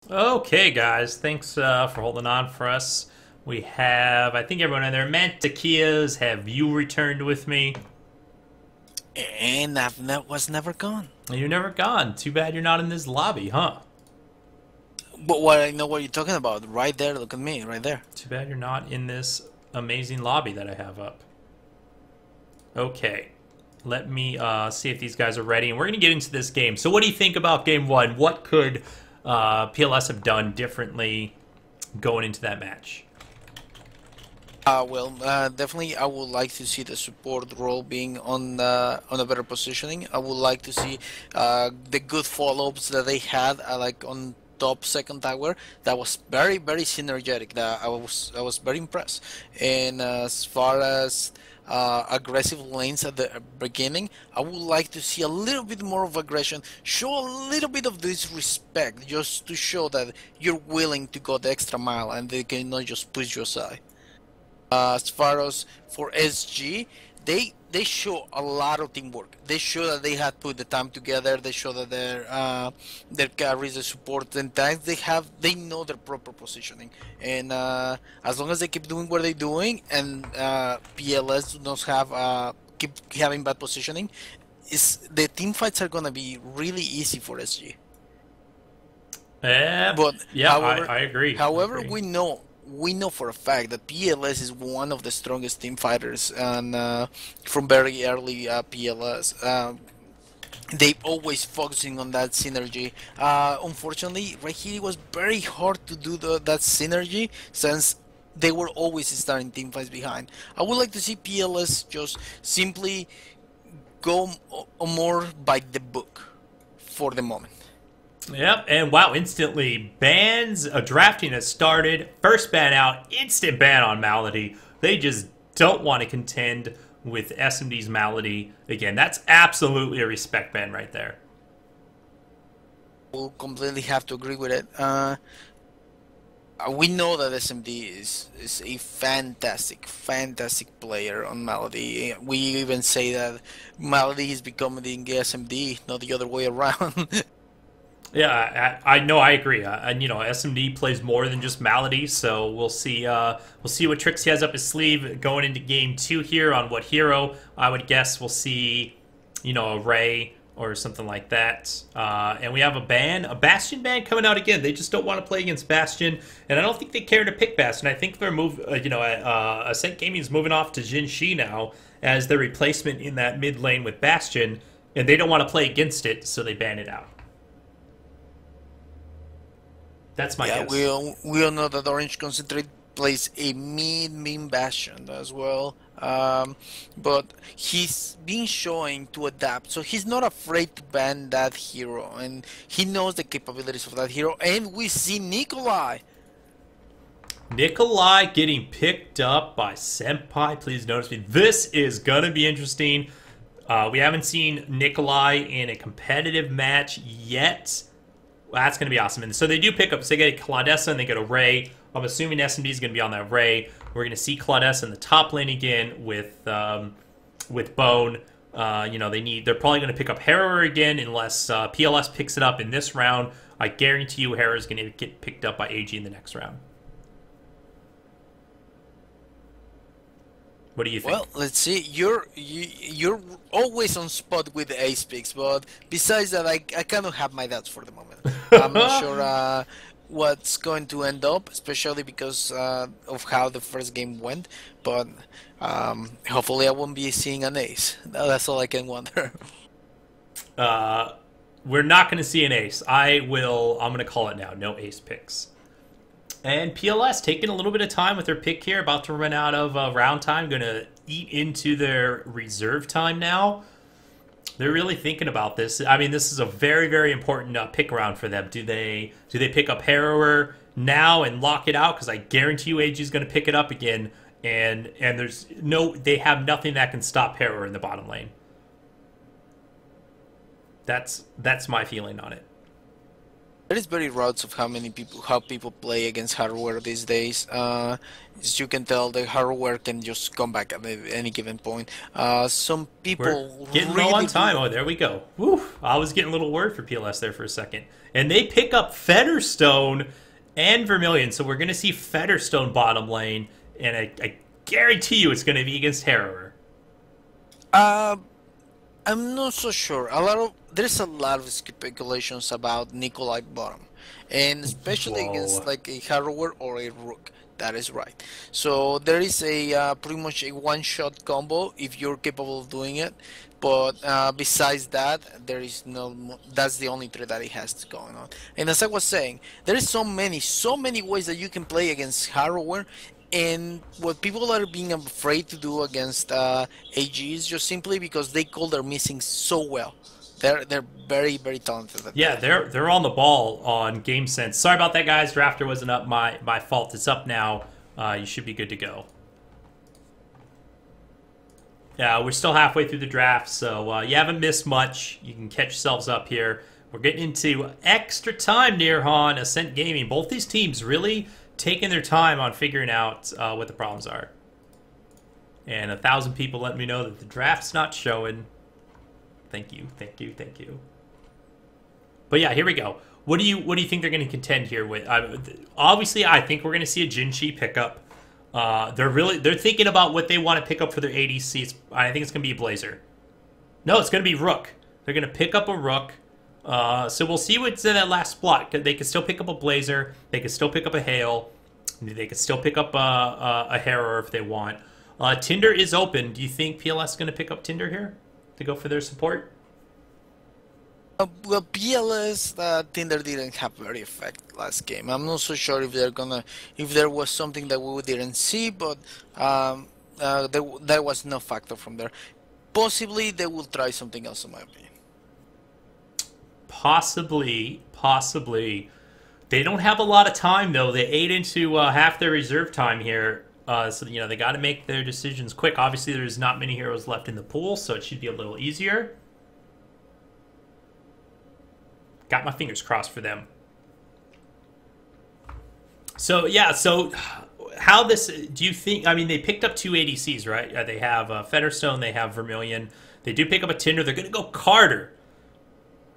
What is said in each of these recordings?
Okay, guys, thanks for holding on for us. We have, I think everyone in there, Mantequillas, have you returned with me? And was never gone. You're never gone. Too bad you're not in this lobby, huh? But what I know what you're talking about. Right there, look at me, right there. Too bad you're not in this amazing lobby that I have up. Okay, let me see if these guys are ready, and we're going to get into this game. So what do you think about game one? What could PLS have done differently going into that match? Definitely, I would like to see the support role being on a better positioning. I would like to see the good follow-ups that they had, like on top second tower. That was very, very synergetic. That I was very impressed. And as far as aggressive lanes at the beginning, I would like to see a little bit more of aggression. Show a little bit of disrespect, just to show that you're willing to go the extra mile and they cannot just push you aside. As far as for SG, they show a lot of teamwork. They show that they had put the time together. They show that their carries, the support, and tanks they know their proper positioning. And as long as they keep doing what they're doing, and PLS do not have keep having bad positioning, is the team fights are gonna be really easy for SG. Yeah, But yeah, however, I agree. I however, agree. we know for a fact that PLS is one of the strongest team fighters, and from very early PLS, they always focusing on that synergy. Unfortunately, right here it was very hard to do that synergy since they were always starting team fights behind. I would like to see PLS just simply go more by the book for the moment. Yep, and wow, instantly bans. Drafting has started. First ban out, instant ban on Malady. They just don't want to contend with SMD's Malady again. That's absolutely a respect ban right there. Will completely have to agree with it. We know that SMD is a fantastic player on Melody. We even say that Melody is becoming SMD, not the other way around. Yeah, I know, I agree. And you know, SMD plays more than just Malady, so we'll see. We'll see what tricks he has up his sleeve going into game two here. On what hero? I would guess we'll see, you know, a Ray or something like that. And we have a Bastion ban coming out again. They just don't want to play against Bastion, and I don't think they care to pick Bastion. I think they're Ascent Gaming is moving off to Jin Shi now as their replacement in that mid lane with Bastion, and they don't want to play against it, so they ban it out. That's my Yeah, guess. we all know that Orange Concentrate plays a mean Bastion as well. But he's been showing to adapt, so he's not afraid to ban that hero, and he knows the capabilities of that hero. And we see Nikolai. Nikolai getting picked up by Senpai. Please notice me. This is going to be interesting. We haven't seen Nikolai in a competitive match yet. Well, that's going to be awesome. And so they do pick up. So they get a Claudessa and they get a Ray. I'm assuming SMD is going to be on that Ray. We're going to see Claudessa in the top lane again with Bone. They're probably going to pick up Harrower again unless PLS picks it up in this round. I guarantee you Harrower is going to get picked up by AG in the next round. What do you think? Well, let's see. You're always on spot with the ace picks, but besides that, I kind of have my doubts for the moment. I'm not sure what's going to end up, especially because of how the first game went. But hopefully, I won't be seeing an ace. That's all I can wonder. We're not going to see an ace. I'm going to call it now. No ace picks. And PLS taking a little bit of time with their pick here, about to run out of round time, going to eat into their reserve time now. They're really thinking about this. I mean, this is a very, very important pick round for them. Do they pick up Harrower now and lock it out? Because I guarantee you AG is going to pick it up again, and they have nothing that can stop Harrower in the bottom lane. That's my feeling on it. There is very routes of how people play against hardware these days. As you can tell, the hardware can just come back at any given point. Some We're people getting low on really time. do. Oh, there we go. Woo! I was getting a little worried for PLS there for a second. And they pick up Featherstone and Vermilion, so we're going to see Featherstone bottom lane, and I guarantee you it's going to be against Harrower. Uh, I'm not so sure. There's a lot of speculations about Nikolai bottom, and especially against Whoa. like a Harrower or a Rook. That is right. So there is a pretty much a one-shot combo if you're capable of doing it. But besides that, there is no. That's the only threat that he has going on. And as I was saying, there is so many ways that you can play against Harrower. And what people are being afraid to do against AG is just simply because they call their missing so well. They're very very talented at Yeah, that. they're on the ball on game sense. Sorry about that, guys. Drafter wasn't up. My fault. It's up now. You should be good to go. Yeah, we're still halfway through the draft, so you haven't missed much. You can catch yourselves up here. We're getting into extra time near Han, Ascent Gaming. Both these teams really taking their time on figuring out what the problems are. And 1,000 people let me know that the draft's not showing. Thank you, thank you, thank you. But yeah, here we go. What do you think they're going to contend here with? Obviously, I think we're going to see a Jinchi pickup. They're thinking about what they want to pick up for their ADC. I think it's going to be a Blazer. No, it's going to be Rook. They're going to pick up a Rook. So we'll see what's in that last spot. They can still pick up a Blazer. They can still pick up a Hail. They can still pick up a Harrower if they want. Tinder is open. Do you think PLS is going to pick up Tinder here to go for their support? Well, PLS Tinder didn't have very effect last game. I'm not so sure if there was something that we didn't see, but there was no factor from there. Possibly they will try something else, in my opinion. Possibly. They don't have a lot of time though. They ate into half their reserve time here. So they got to make their decisions quick. Obviously, there's not many heroes left in the pool, so it should be a little easier. Got my fingers crossed for them. So yeah, how this do you think? I mean, they picked up 2 ADCs, right? They have Featherstone, they have Vermilion. They do pick up a Tinder. They're going to go Carter.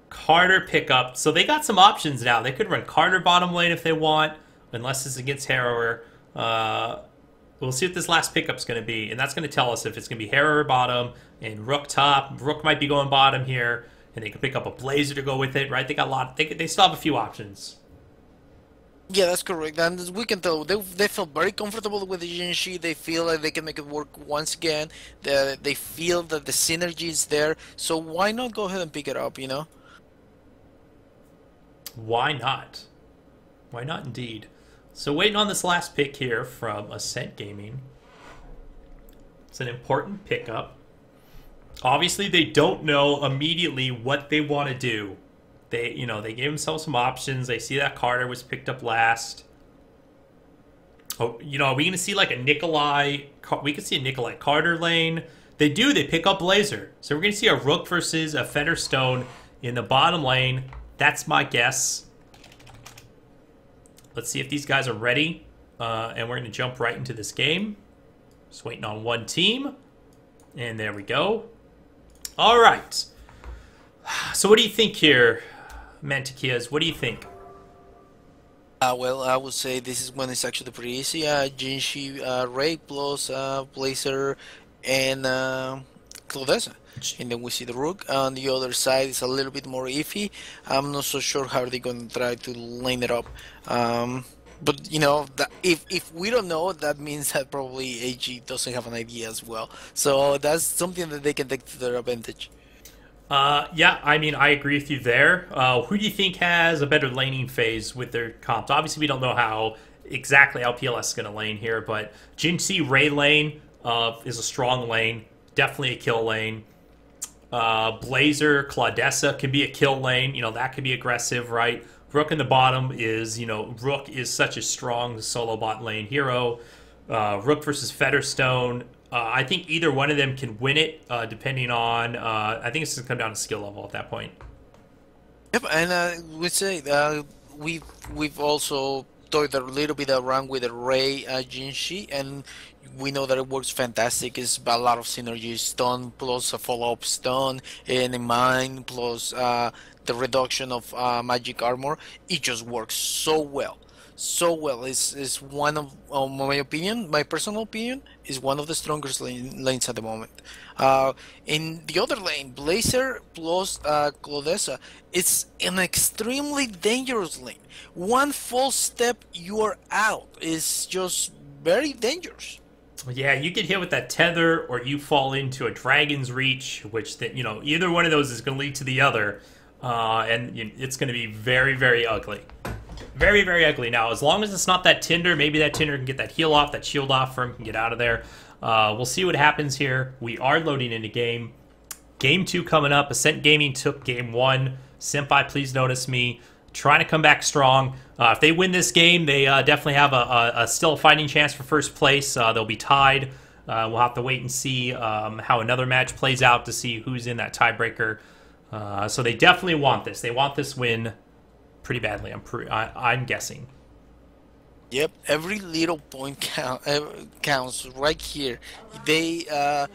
Carter pickup. So they got some options now. They could run Carter bottom lane if they want, unless it's against Harrower. We'll see what this last pickup's going to be, and that's going to tell us if it's going to be Harrower bottom and Rook top. Rook might be going bottom here, and they can pick up a Blazer to go with it, right? They got a lot. They still have a few options. Yeah, that's correct. And as we can tell, they feel very comfortable with the Jinshi. They feel like they can make it work once again. They feel that the synergy is there. So why not go ahead and pick it up, you know? Why not? Why not indeed? So waiting on this last pick here from Ascent Gaming. It's an important pickup. Obviously, they don't know immediately what they want to do. They gave themselves some options. They see that Carter was picked up last. Oh, are we going to see like a Nikolai? We could see a Nikolai Carter lane. They do. They pick up Blazer. So we're going to see a Rook versus a Featherstone in the bottom lane. That's my guess. Let's see if these guys are ready. And we're going to jump right into this game. Just waiting on one team. And there we go. All right. So what do you think here, Mantequillas? What do you think? Well, I would say this is when it's actually pretty easy. Jinshi, Ray plus Blazer, and Claudessa. And then we see the Rook. On the other side, it's a little bit more iffy. I'm not so sure how they're going to try to line it up. But if we don't know, that means that probably AG doesn't have an idea as well. So that's something that they can take to their advantage. Yeah, I mean, I agree with you there. Who do you think has a better laning phase with their comps? Obviously, we don't know exactly how PLS is going to lane here, but Jinxie Ray lane is a strong lane, definitely a kill lane. Blazer, Claudessa can be a kill lane. That could be aggressive, right? Rook in the bottom is, Rook is such a strong solo bot lane hero. Rook versus Featherstone. I think either one of them can win it, depending on. I think it's going to come down to skill level at that point. Yep, and we say we've also toyed a little bit around with the Ray Jinshi, and we know that it works fantastic. It's a lot of synergy stun plus a follow-up stun and a mine plus the reduction of magic armor. It just works so well. So well, is one of my opinion, my personal opinion, is one of the strongest lanes at the moment. In the other lane, Blazer plus Claudessa, it's an extremely dangerous lane. One false step, you are out. It's just very dangerous. Yeah, you get hit with that tether, or you fall into a Dragon's Reach, which either one of those is going to lead to the other, and it's going to be very, very ugly. Very, very ugly. Now, as long as it's not that Tinder, maybe that Tinder can get that heal off, that shield off for him, can get out of there. We'll see what happens here. We are loading into game. Game 2 coming up. Ascent Gaming took game 1. Senpai, please notice me. Trying to come back strong. If they win this game, they definitely have a still a fighting chance for first place. They'll be tied. We'll have to wait and see how another match plays out to see who's in that tiebreaker. So they definitely want this. They want this win pretty badly. I'm guessing. Yep, every little point counts right here. They, I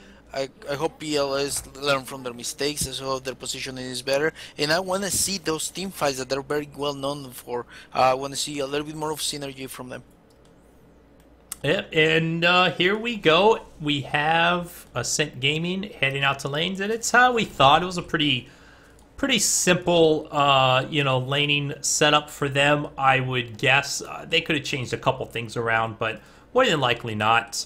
hope PLS learn from their mistakes, as well their positioning is better, and I want to see those team fights that they're very well known for. I want to see a little bit more of synergy from them. Yep, and here we go. We have Ascent Gaming heading out to lanes, and it's how we thought. It was a pretty simple, laning setup for them, I would guess. They could have changed a couple things around, but more than likely not.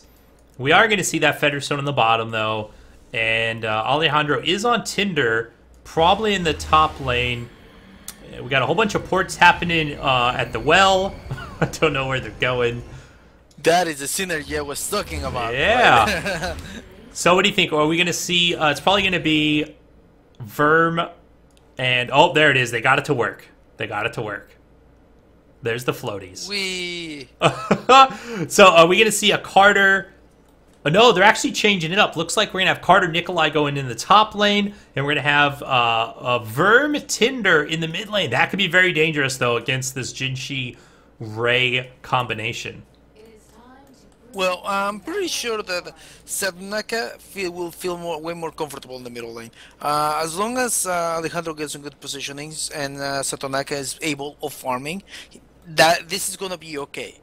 We are going to see that Featherstone on the bottom, though, and Alejandro is on Tinder, probably in the top lane. We got a whole bunch of ports happening at the well. I don't know where they're going. That is the synergy I was talking about. Yeah. So what do you think? Are we going to see, it's probably going to be Verm. And, oh, there it is. They got it to work. They got it to work. There's the floaties. So are we going to see a Carter? Oh, no, they're actually changing it up. Looks like we're going to have Carter Nikolai going in the top lane. And we're going to have a Verm Tinder in the mid lane. That could be very dangerous, though, against this Jinshi Ray combination. Well, I'm pretty sure that Satonaka will feel way more comfortable in the middle lane. As long as Alejandro gets in good positionings and Satonaka is able of farming, this is going to be okay.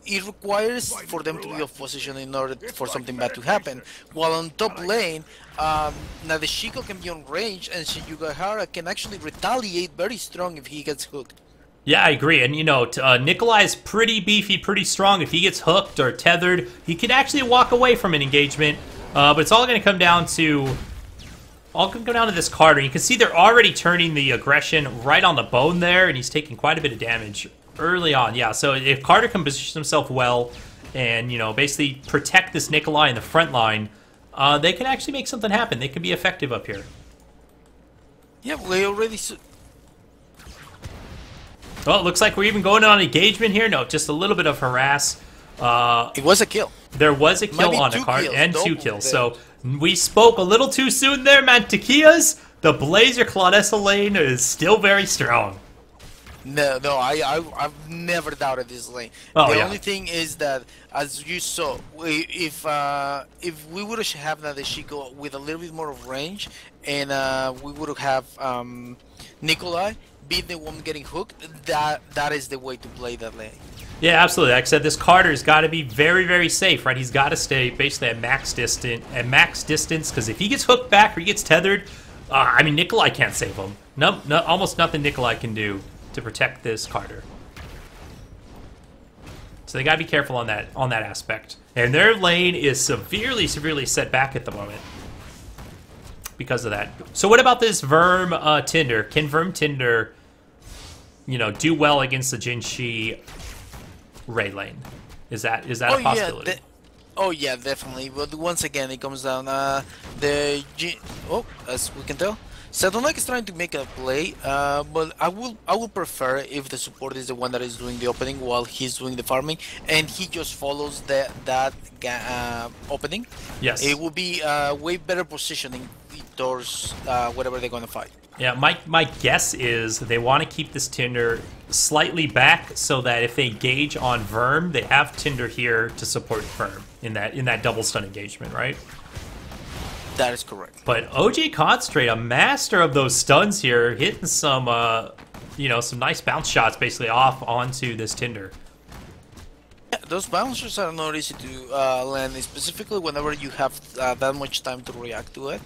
It requires for them to be off position in order for something bad to happen. While on top lane, Nadeshiko can be on range, and Shiyugahara can actually retaliate very strong if he gets hooked. Yeah, I agree. And, Nikolai is pretty beefy, pretty strong. If he gets hooked or tethered, he could actually walk away from an engagement. But it's all going to come down to this Carter. You can see they're already turning the aggression right on the bone there, and he's taking quite a bit of damage early on. Yeah, so if Carter can position himself well and, basically protect this Nikolai in the front line, they can actually make something happen. They can be effective up here. Yeah, well, they already... Well, it looks like we're even going on engagement here. No, just a little bit of harass. It was a kill. There was a kill on a card and 2 kills. So we spoke a little too soon there, Mantequillas. The Blazer Claudessa lane is still very strong. No, I've never doubted this lane. The only thing is that, as you saw, if we would have Nadeshiko with a little bit more of range, and we would have Nikolai be the one getting hooked, that is the way to play that lane. Yeah, absolutely. Like I said, this Carter's got to be very, very safe, right? He's got to stay basically at max distance, because if he gets hooked back or he gets tethered, Nikolai can't save him. No, almost nothing Nikolai can do to protect this Carter. So they got to be careful on that aspect. And their lane is severely, severely set back at the moment because of that. So what about this Verm Tinder? Can Verm Tinder, do well against the Jinshi Ray lane? Is that a possibility? Yeah, definitely. But once again, it comes down as we can tell, Satonaka is trying to make a play, but I will prefer if the support is the one that is doing the opening while he's doing the farming, and he just follows that opening. Yes, it will be way better positioning towards whatever they're gonna fight. Yeah, my guess is they want to keep this Tinder slightly back so that if they engage on Verm, they have Tinder here to support Verm in that double stun engagement, right? That is correct. But OJ Concentrate, a master of those stuns here, hitting some some nice bounce shots basically off onto this Tinder. Yeah, those bouncers are not easy to land, specifically whenever you have that much time to react to it.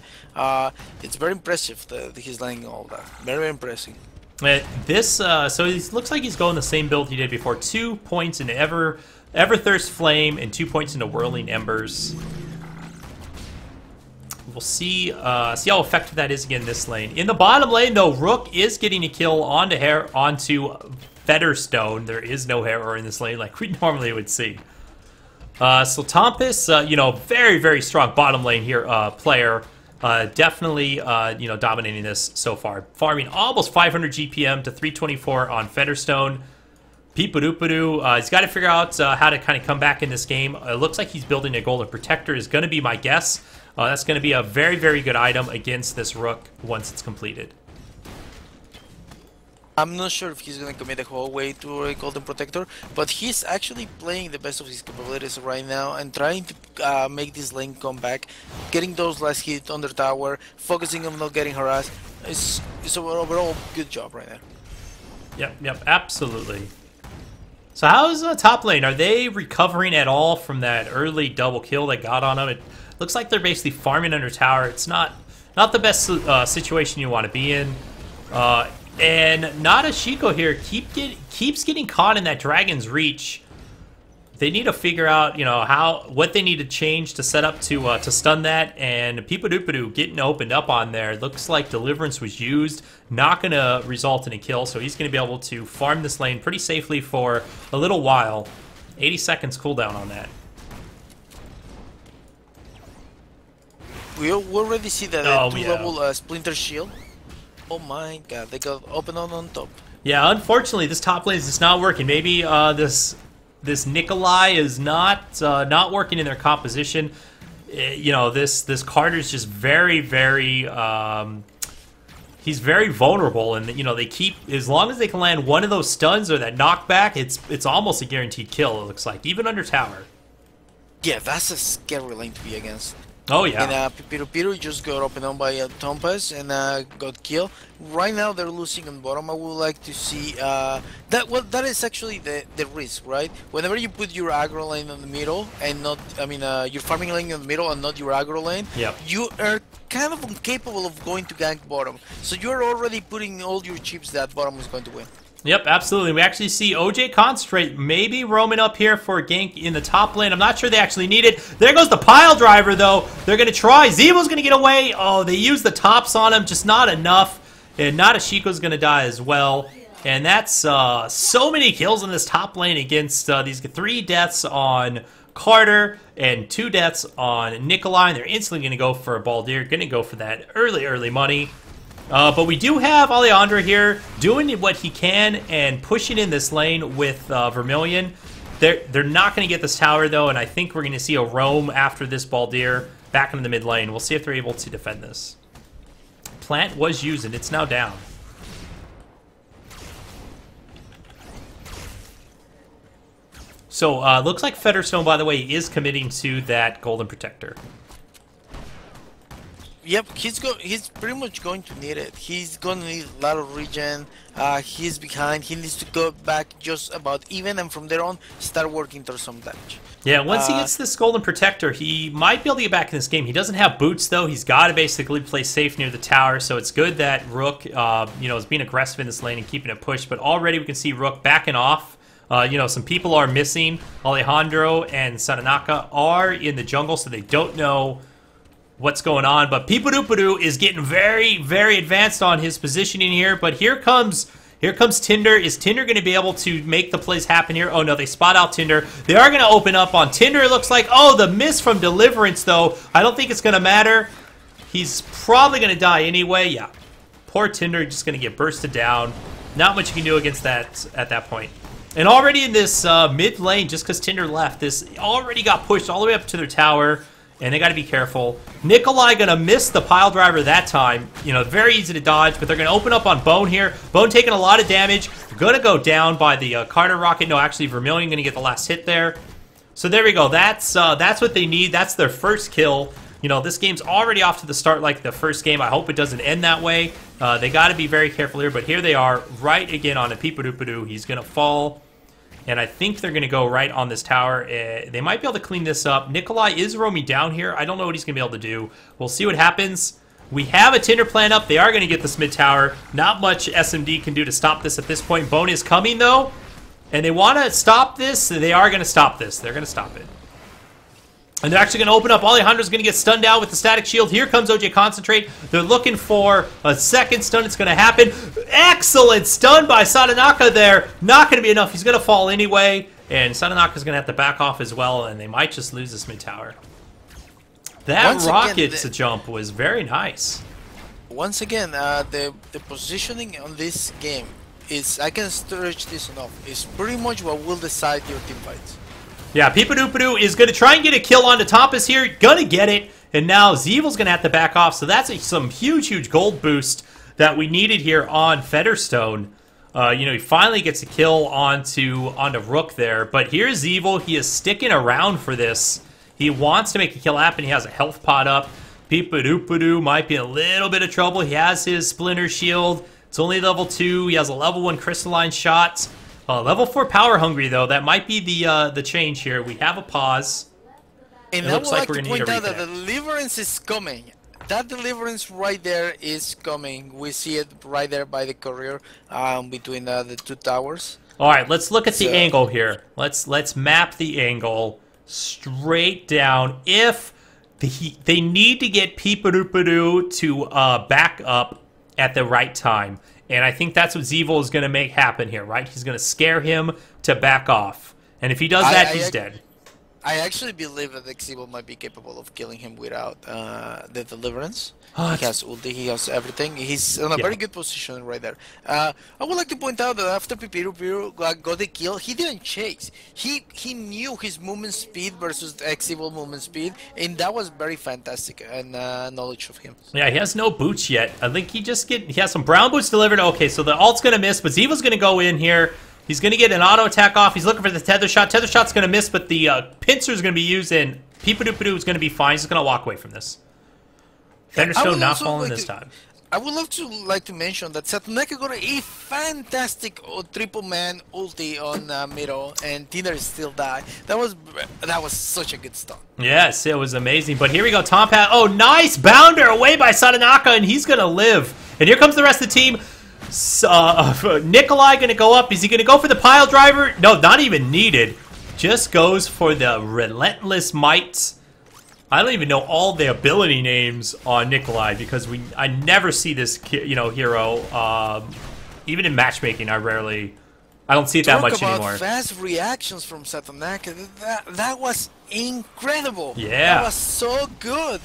It's very impressive that he's landing all that. Very impressive. So he looks like he's going the same build he did before. 2 points into Everthirst Flame and 2 points into Whirling Embers. We'll see how effective that is again this lane. In the bottom lane, though, Rook is getting a kill onto Featherstone. There is no Harrower in this lane like we normally would see. So Tompus, very, very strong bottom lane here player. Definitely, dominating this so far. Farming almost 500 GPM to 324 on Featherstone. Peepadoopadoo, he's got to figure out how to kind of come back in this game. It looks like he's building a Golden Protector is going to be my guess. That's going to be a very, very good item against this Rook once it's completed. I'm not sure if he's going to commit the whole way to a Golden Protector, but he's actually playing the best of his capabilities right now and trying to make this lane come back, getting those last hits on their tower, focusing on not getting harassed. It's an overall good job right now. Yep, absolutely. So how's top lane? Are they recovering at all from that early double kill that got on them? It looks like they're basically farming under tower. It's not the best situation you want to be in. And Nada Shiko here keeps getting caught in that Dragon's Reach. They need to figure out, what they need to change to set up to stun that. And Peepadoopadoo getting opened up on there. Looks like Deliverance was used. Not going to result in a kill, so he's going to be able to farm this lane pretty safely for a little while. 80 seconds cooldown on that. We already see that 2-level Splinter Shield. Oh my god, they got open on top. Yeah, unfortunately, this top lane is just not working. Maybe this Nikolai is not working in their composition. This Carter's just very, very he's very vulnerable, and they keep, as long as they can land one of those stuns or that knockback, it's almost a guaranteed kill. It looks like even under tower. Yeah, that's a scary lane to be against. Oh yeah. And Piru just got opened on by Tompas and got killed. Right now they're losing on bottom. I would like to see that. Well, that is actually the risk, right? Whenever you put your aggro lane in the middle and not, your farming lane in the middle and not your aggro lane, yep, you are kind of incapable of going to gank bottom. So you're already putting all your chips that bottom is going to win. Yep, absolutely. We actually see OJ Concentrate maybe roaming up here for a gank in the top lane. I'm not sure they actually need it. There goes the pile driver, though. They're going to try. Zemo's going to get away. Oh, they used the tops on him, just not enough. And Nadashiko's going to die as well. And that's so many kills in this top lane against these 3 deaths on Carter and 2 deaths on Nikolai. And they're instantly going to go for a Baldir, going to go for that early money. But we do have Alejandro here doing what he can and pushing in this lane with Vermilion. They're not going to get this tower, though, and I think we're going to see a roam after this Baldir back into the mid lane. We'll see if they're able to defend this. Plant was used, and it's now down. So, looks like Featherstone, by the way, is committing to that Golden Protector. Yep, he's pretty much going to need it. He's going to need a lot of regen. He's behind. He needs to go back just about even, and from there on, start working towards some damage. Yeah, once he gets this Golden Protector, he might be able to get back in this game. He doesn't have boots, though. He's got to basically play safe near the tower, so it's good that Rook, is being aggressive in this lane and keeping it pushed. But already we can see Rook backing off. Some people are missing. Alejandro and Sananaka are in the jungle, so they don't know what's going on. But Peepadoopadoo is getting very, very advanced on his positioning here. But here comes Tinder. Is Tinder going to be able to make the plays happen here? Oh, no, they spot out Tinder. They are going to open up on Tinder, it looks like. Oh, the miss from Deliverance, though. I don't think it's going to matter. He's probably going to die anyway. Yeah. Poor Tinder just going to get bursted down. Not much you can do against that at that point. And already in this mid lane, just because Tinder left, this already got pushed all the way up to their tower. and they got to be careful. Nikolai going to miss the pile driver that time. You know, very easy to dodge, but they're going to open up on Bone here. Bone taking a lot of damage. Going to go down by the Carter rocket. No, actually, Vermilion going to get the last hit there. So there we go. That's what they need. That's their first kill. You know, this game's already off to the start like the first game. I hope it doesn't end that way. They got to be very careful here, but here they are right again on a Peepadoopadoo. He's going to fall. And I think they're going to go right on this tower. They might be able to clean this up. Nikolai is roaming down here. I don't know what he's going to be able to do. We'll see what happens. We have a Tinder plant up. They are going to get this mid tower. Not much SMD can do to stop this at this point. Bone is coming, though. And they want to stop this. They are going to stop this. They're going to stop it. And they're actually going to open up. Alejandro's going to get stunned out with the static shield. Here comes OJ Concentrate. They're looking for a second stun. It's going to happen. Excellent stun by Sadanaka there. Not going to be enough. He's going to fall anyway. And Sadanaka's going to have to back off as well. And they might just lose this mid tower. That rocket's jump was very nice. Once again, the positioning on this game is, I can stretch this enough, is pretty much what will decide your team fights. Yeah, Peepadoopadoo is going to try and get a kill onto Tompus here. Gonna get it. And now Zeevil's going to have to back off. So that's some huge gold boost that we needed here on Featherstone. You know, he finally gets a kill onto Rook there. But here's Zeevil. He is sticking around for this. He wants to make a kill happen. He has a health pot up. Peepadoopadoo might be in a little bit of trouble. He has his Splinter Shield. It's only level 2. He has a level 1 Crystalline Shot. Level 4 Power Hungry, though. That might be the change here. We have a pause. And I would like to point out that the Deliverance is coming. That Deliverance right there is coming. We see it right there by the courier between the two towers. All right, let's look at the angle here. Let's map the angle straight down. If they need to get Peepadoopadoo to back up at the right time. And I think that's what Zeevil is going to make happen here, right? He's going to scare him to back off. And if he does that, he's dead. I actually believe that Zeevil might be capable of killing him without the Deliverance. He has ulti, he has everything. He's in a very good position right there. I would like to point out that after Peepadoopadoo got the kill, he didn't chase. He knew his movement speed versus the Zeevil movement speed, and that was very fantastic and knowledge of him. Yeah, he has no boots yet. I think he has some brown boots delivered. Okay, so the ult's going to miss, but Zeevil's going to go in here. He's going to get an auto attack off. He's looking for the tether shot. Tether shot's going to miss, but the pincer is going to be used, and Peepadoopadoo is going to be fine. He's going to walk away from this. Featherstone not falling this time. I would like to mention that Satanaka got a fantastic triple man ulti on middle, and Tinder still died. That was such a good start. Yes, it was amazing. But here we go, Tompat. Oh, nice bounder away by Satanaka, and he's going to live. And here comes the rest of the team. Nikolai going to go up. Is he going to go for the pile driver? No, not even needed. Just goes for the relentless might. I don't even know all the ability names on Nikolai because I never see this hero. Even in matchmaking, I don't see it that much anymore. Fast reactions from Satanaka. That was incredible. Yeah, that was so good.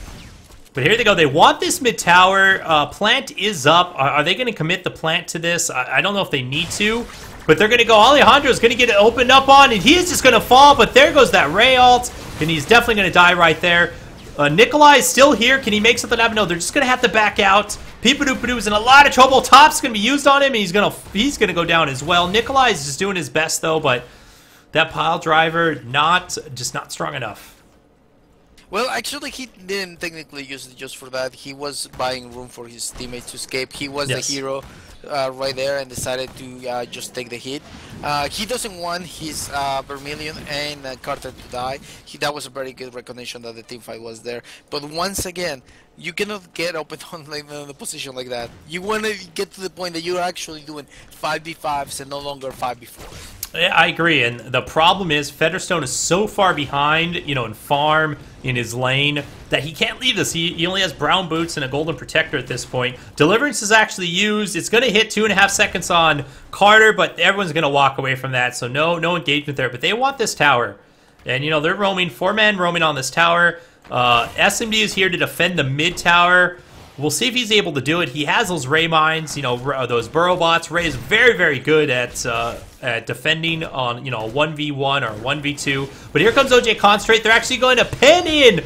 But here they go. They want this mid tower. Plant is up. Are they going to commit the plant to this? I don't know if they need to. But they're going to go. Alejandro's going to get it opened up on, and he is just going to fall. But there goes that Ray ult, and he's definitely going to die right there. Nikolai is still here. Can he make something happen? No, they're just going to have to back out. Peepadoopadoo is in a lot of trouble. Top's going to be used on him, and he's going to go down as well. Nikolai is just doing his best, though, but that pile driver, just not strong enough. Well, actually, he didn't technically use it just for that. He was buying room for his teammates to escape. He was the hero right there and decided to just take the hit. He doesn't want his Vermilion and Carter to die. That was a very good recognition that the team fight was there. But once again, you cannot get open on the position like that. You want to get to the point that you're actually doing 5v5s and no longer 5v4s. Yeah, I agree, and the problem is Featherstone is so far behind, in farm, in his lane, that he can't leave this. He only has brown boots and a golden protector at this point. Deliverance is actually used. It's going to hit 2.5 seconds on Carter, but everyone's going to walk away from that, so no engagement there. But they want this tower, and, they're roaming, 4-man roaming on this tower. SMD is here to defend the mid tower. We'll see if he's able to do it. He has those Ray mines, those burrow bots. Ray is very, very good at defending on, a 1v1 or 1v2. But here comes OJ Concentrate. They're actually going to pin in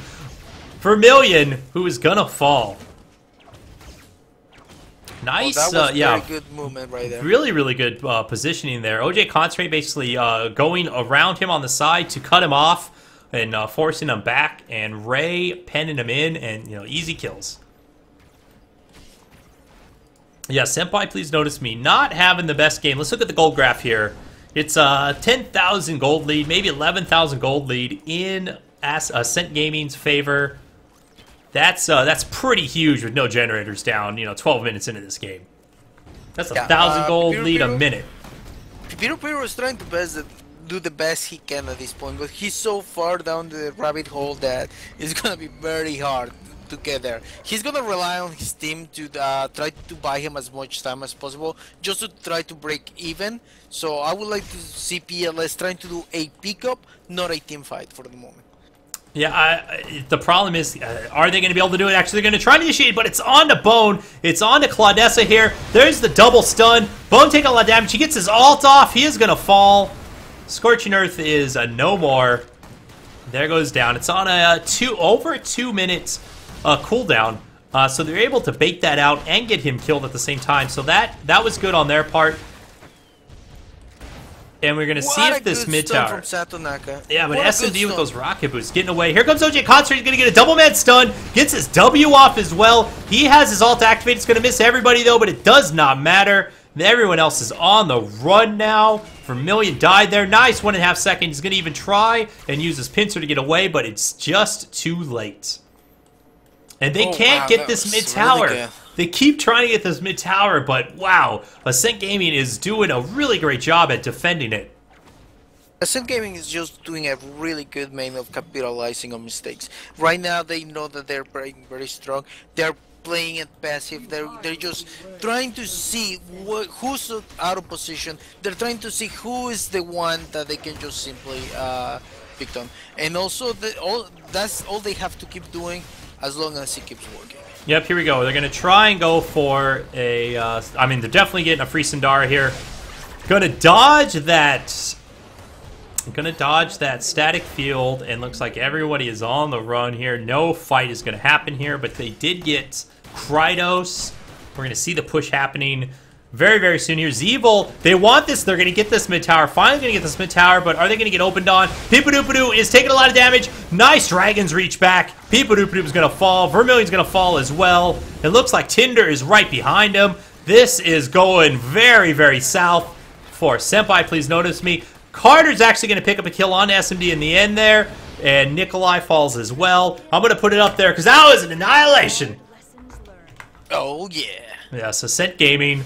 Vermilion, who is gonna fall. Nice, that was yeah. very good movement right there. Really, really good positioning there. OJ Concentrate basically going around him on the side to cut him off and forcing him back, and Ray penning him in, and easy kills. Yeah, Senpai, please notice me not having the best game. Let's look at the gold graph here. It's a 10,000 gold lead, maybe 11,000 gold lead in Ascent Gaming's favor. That's pretty huge with no generators down, 12 minutes into this game. That's 1,000 gold lead a minute. Piro is trying to do the best he can at this point, but he's so far down the rabbit hole that it's gonna be very hard to get there. He's gonna rely on his team to try to buy him as much time as possible, just to try to break even. So I would like to see PLS trying to do a pickup, not a team fight for the moment. Yeah, the problem is, are they going to be able to do it? Actually, they're going to try to initiate, but it's on to Bone. It's on to Claudessa here. There's the double stun. Bone taking a lot of damage. He gets his ult off. He is going to fall. Scorching Earth is a no more. There goes down. It's on a over 2 minutes cooldown. So they're able to bait that out and get him killed at the same time. So that was good on their part. And we're going to see if this mid tower. Yeah, but SMD with those rocket boots getting away. Here comes OJ Concert. He's going to get a double man stun. Gets his W off as well. He has his ult activated. It's going to miss everybody, though, but it does not matter. Everyone else is on the run now. Vermilion died there. Nice 1.5 seconds. He's going to even try and use his pincer to get away, but it's just too late. And they can't get this mid tower. Really they keep trying to get this mid tower, but wow, Ascent Gaming is doing a really great job at defending it. Ascent Gaming is just doing a really good main of capitalizing on mistakes. Right now, they know that they're playing very strong. They're playing it passive. They're just trying to see who's out of position. They're trying to see who is the one that they can just simply pick on. And also, that's all they have to keep doing as long as it keeps working. Yep, here we go. They're going to try and go for a... I mean, they're definitely getting a free Sindara here. Going to dodge that... static field, and looks like everybody is on the run here. No fight is going to happen here, but they did get Krydos. We're going to see the push happening very, very soon here. Zeevil, they want this. They're going to get this mid tower. Finally going to get this mid tower, but are they going to get opened on? Peepadoopadoo is taking a lot of damage. Nice Dragon's Reach back. Peepadoopadoo is going to fall. Vermilion's going to fall as well. It looks like Tinder is right behind him. This is going very, very south for Senpai. Please notice me. Carter's actually going to pick up a kill on SMD in the end there, and Nikolai falls as well. I'm going to put it up there because that was an annihilation. Oh, yeah. Yeah, so Ascent Gaming,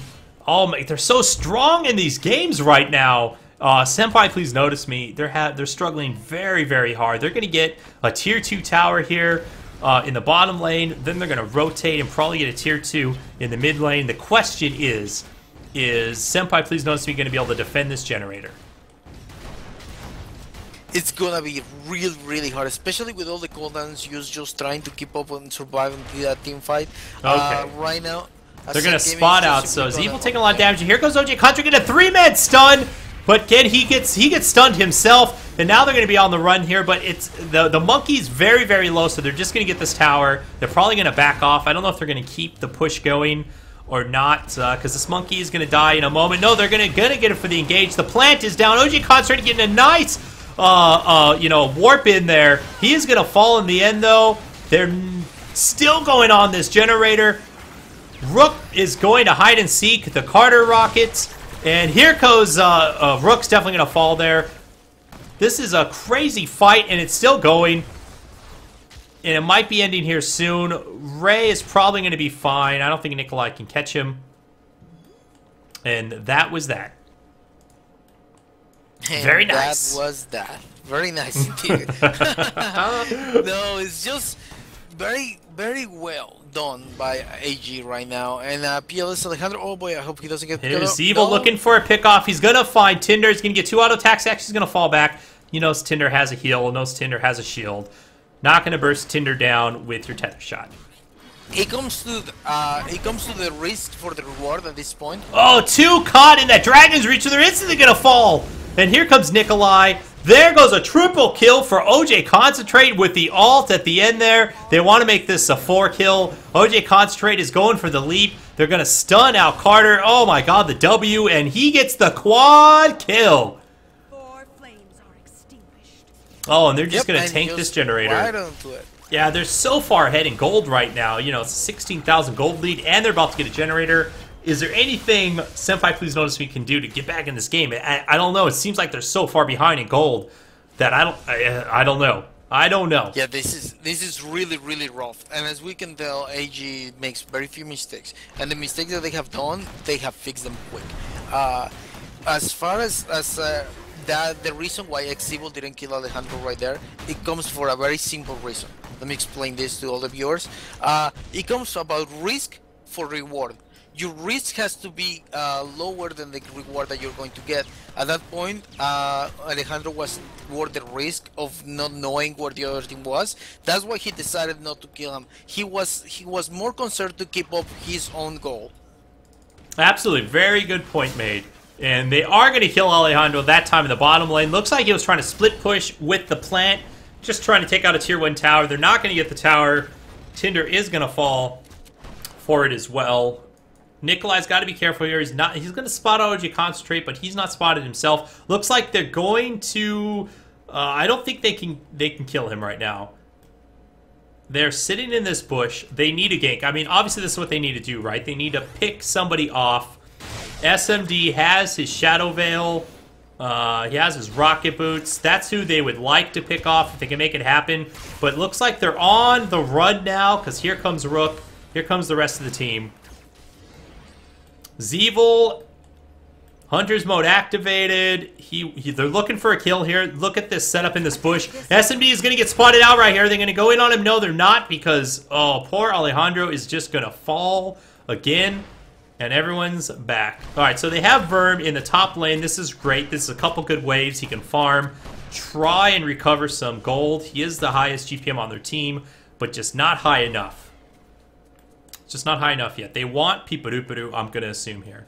they're so strong in these games right now. Senpai, please notice me. They're struggling very, very hard. They're going to get a tier 2 tower here in the bottom lane. Then they're going to rotate and probably get a tier 2 in the mid lane. The question is Senpai, please notice me, going to be able to defend this generator? It's gonna be really, really hard, especially with all the cooldowns used, just trying to keep up and survive until that team fight. Okay. Right now, they're gonna spot out. So Zeevil taking a lot of damage. Here goes OJ Contra getting a 3-man stun, but again he gets stunned himself, and now they're gonna be on the run here. But it's the monkey's very, very low, so they're just gonna get this tower. They're probably gonna back off. I don't know if they're gonna keep the push going or not, because this monkey is gonna die in a moment. No, they're gonna get it for the engage. The plant is down. OJ Contra getting a nice warp in there. He is going to fall in the end, though. They're still going on this generator. Rook is going to hide and seek the Carter rockets. And here goes Rook's definitely going to fall there. This is a crazy fight, and it's still going. And it might be ending here soon. Ray is probably going to be fine. I don't think Nikolai can catch him. And that was that. And very nice. That was that. Very nice indeed. No, it's just very, very well done by AG right now. And PLS Alejandro, oh boy, I hope he doesn't get... Here's Evil looking for a pickoff. He's going to find Tinder. He's going to get 2 auto attacks. Actually, he's going to fall back. He knows Tinder has a heal. Knows Tinder has a shield. Not going to burst Tinder down with your tether shot. It comes to the risk for the reward at this point. Oh, 2 caught in that Dragon's Reach, so they're instantly going to fall. And here comes Nikolai. There goes a triple kill for OJ Concentrate with the ult at the end there. They want to make this a 4-kill. OJ Concentrate is going for the leap. They're going to stun out Carter. Oh my god, the W, and he gets the quad kill. Oh, and they're just going to tank this generator. Right onto it. Yeah, they're so far ahead in gold right now. You know, it's a 16,000 gold lead, and they're about to get a generator. Is there anything Senpai Please Notice Me can do to get back in this game? I don't know. It seems like they're so far behind in gold that I don't know. I don't know. Yeah, this is really, really rough. And as we can tell, AG makes very few mistakes. And the mistakes that they have done, they have fixed them quick. As far as that, the reason why X-Evil didn't kill Alejandro right there, it comes for a very simple reason. Let me explain this to all the viewers. It comes about risk for reward. Your risk has to be lower than the reward that you're going to get. At that point, Alejandro was worth the risk of not knowing where the other team was. That's why he decided not to kill him. He was more concerned to keep up his own goal. Absolutely, very good point made. And they are going to kill Alejandro that time in the bottom lane. Looks like he was trying to split push with the plant, just trying to take out a tier 1 tower. They're not going to get the tower. Tinder is going to fall for it as well. Nikolai's got to be careful here. He's going to spot OG Concentrate, but he's not spotted himself. Looks like they're going to... I don't think they can kill him right now. They're sitting in this bush. They need a gank. I mean, obviously this is what they need to do, right? They need to pick somebody off. SMD has his Shadow Veil. He has his Rocket Boots. That's who they would like to pick off if they can make it happen. But it looks like they're on the run now, because here comes Rook. Here comes the rest of the team. Zeevil, Hunter's mode activated. They're looking for a kill here. Look at this setup in this bush. SMD is going to get spotted out right here. They're going to go in on him. No, they're not, because, oh, poor Alejandro is just going to fall again. And everyone's back. Alright, so they have Verm in the top lane. This is great. This is a couple good waves. He can farm, try and recover some gold. He is the highest GPM on their team, but just not high enough. Just not high enough yet. They want Piparuparu, I'm going to assume here.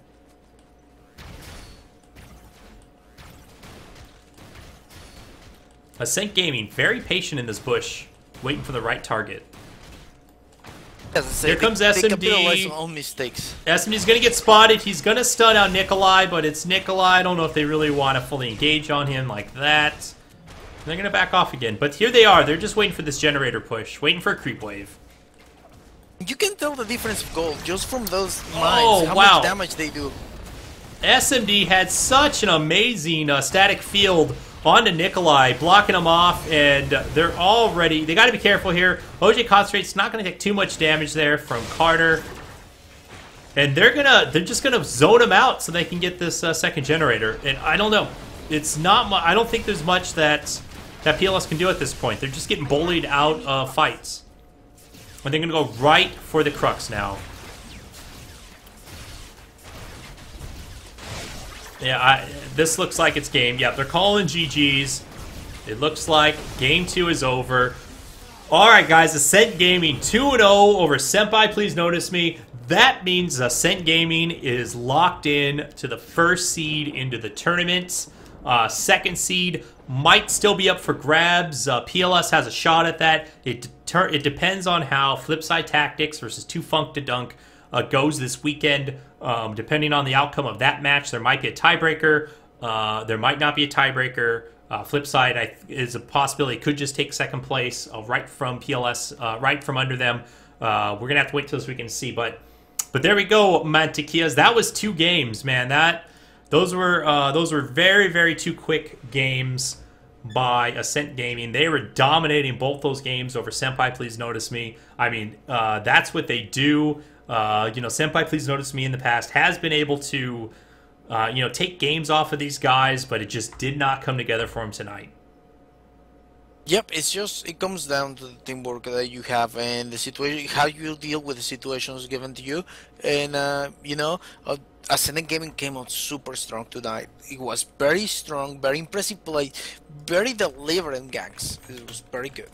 Ascent Gaming, very patient in this bush, waiting for the right target. Here comes SMD. Own mistakes. SMD's going to get spotted. He's going to stun out Nikolai, but it's Nikolai. I don't know if they really want to fully engage on him like that. They're going to back off again. But here they are. They're just waiting for this generator push, waiting for a creep wave. You can tell the difference of gold just from those mines, how much damage they do. SMD had such an amazing static field onto Nikolai, blocking him off, and they're already... They got to be careful here. OJ Concentrate's not going to take too much damage there from Carter. And they're just gonna zone him out so they can get this second generator. And I don't know. It's not... I don't think there's much that PLS can do at this point. They're just getting bullied out of fights. And they're going to go right for the Crux now. Yeah, this looks like it's game. Yeah, they're calling GG's. It looks like game 2 is over. Alright, guys, Ascent Gaming 2-0 over Senpai Please Notice Me. That means Ascent Gaming is locked in to the first seed into the tournament. Second seed might still be up for grabs. PLS has a shot at that. It depends on how Flipside Tactics versus 2Funk2Dunk goes this weekend. Depending on the outcome of that match, there might be a tiebreaker. There might not be a tiebreaker. Flipside is a possibility. It could just take second place right from PLS, right from under them. We're going to have to wait till this weekend to see. But there we go, Mantequillas. That was 2 games, man. Those were very, very 2 quick games by Ascent Gaming. They were dominating both those games over Senpai Please Notice Me. I mean, that's what they do. Senpai Please Notice Me in the past has been able to, take games off of these guys, but it just did not come together for him tonight. Yep, it comes down to the teamwork that you have and the situation, how you deal with the situations given to you. And, Ascendant Gaming came out super strong tonight. It was very strong, very impressive play, very deliberate ganks. It was very good.